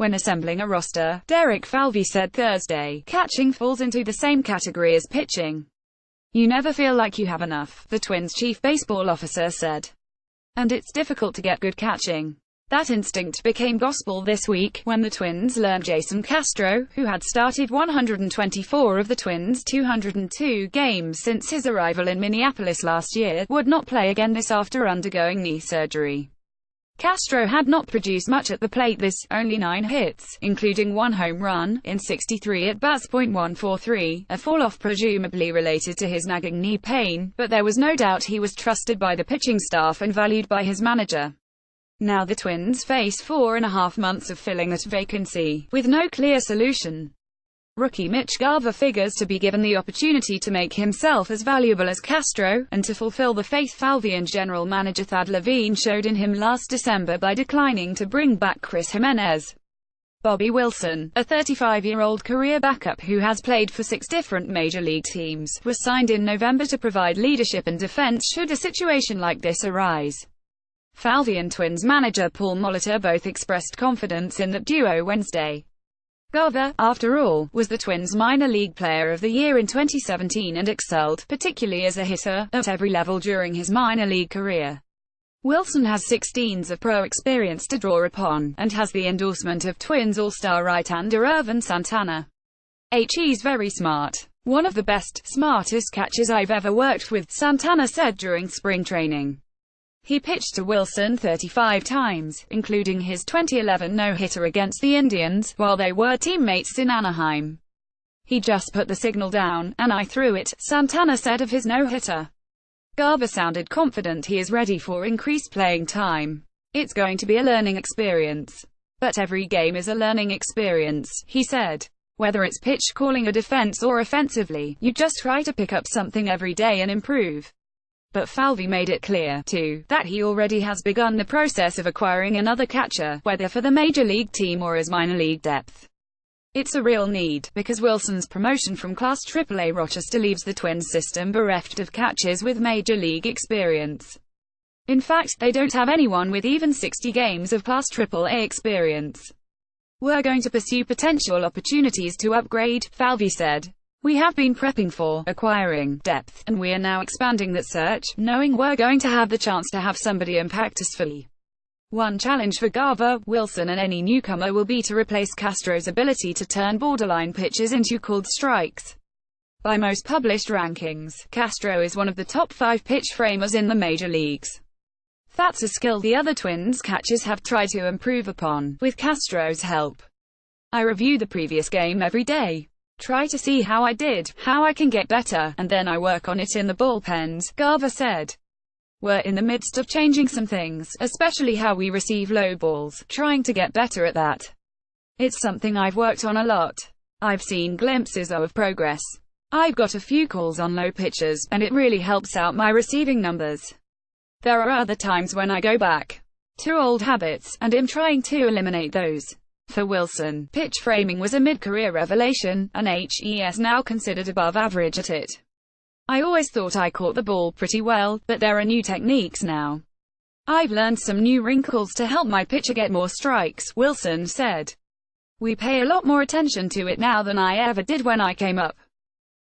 When assembling a roster, Derek Falvey said Thursday, catching falls into the same category as pitching. You never feel like you have enough, the Twins' chief baseball officer said. And it's difficult to get good catching. That instinct became gospel this week, when the Twins learned Jason Castro, who had started 124 of the Twins' 202 games since his arrival in Minneapolis last year, would not play again this after undergoing knee surgery. Castro had not produced much at the plate this, only 9 hits, including 1 home run, in 63 at-bats. .143, a fall-off presumably related to his nagging knee pain, but there was no doubt he was trusted by the pitching staff and valued by his manager. Now the Twins face 4.5 months of filling that vacancy, with no clear solution. Rookie Mitch Garver figures to be given the opportunity to make himself as valuable as Castro, and to fulfill the faith Falvey and general manager Thad Levine showed in him last December by declining to bring back Chris Jimenez. Bobby Wilson, a 35-year-old career backup who has played for 6 different major league teams, was signed in November to provide leadership and defense should a situation like this arise. Falvey and Twins manager Paul Molitor both expressed confidence in that duo Wednesday. Garver, after all, was the Twins' minor league player of the year in 2017 and excelled, particularly as a hitter, at every level during his minor league career. Wilson has 16 of pro experience to draw upon, and has the endorsement of Twins all-star right-hander Ervin Santana. He's very smart. One of the best, smartest catchers I've ever worked with, Santana said during spring training. He pitched to Wilson 35 times, including his 2011 no-hitter against the Indians, while they were teammates in Anaheim. He just put the signal down, and I threw it, Santana said of his no-hitter. Garver sounded confident he is ready for increased playing time. It's going to be a learning experience. But every game is a learning experience, he said. Whether it's pitch calling or defense or offensively, you just try to pick up something every day and improve. But Falvey made it clear, too, that he already has begun the process of acquiring another catcher, whether for the major league team or as minor league depth. It's a real need, because Wilson's promotion from Class AAA Rochester leaves the Twins system bereft of catchers with major league experience. In fact, they don't have anyone with even 60 games of Class AAA experience. We're going to pursue potential opportunities to upgrade, Falvey said. We have been prepping for acquiring depth, and we are now expanding that search, knowing we're going to have the chance to have somebody impact us fully. One challenge for Garver, Wilson and any newcomer will be to replace Castro's ability to turn borderline pitches into called strikes. By most published rankings, Castro is one of the top 5 pitch framers in the major leagues. That's a skill the other Twins catchers have tried to improve upon, with Castro's help. I review the previous game every day. Try to see how I did, how I can get better, and then I work on it in the bullpens, Garver said. We're in the midst of changing some things, especially how we receive low balls, trying to get better at that. It's something I've worked on a lot. I've seen glimpses of progress. I've got a few calls on low pitches, and it really helps out my receiving numbers. There are other times when I go back to old habits, and am trying to eliminate those. For Wilson, pitch framing was a mid-career revelation, and he's now considered above average at it. I always thought I caught the ball pretty well, but there are new techniques now. I've learned some new wrinkles to help my pitcher get more strikes, Wilson said. We pay a lot more attention to it now than I ever did when I came up.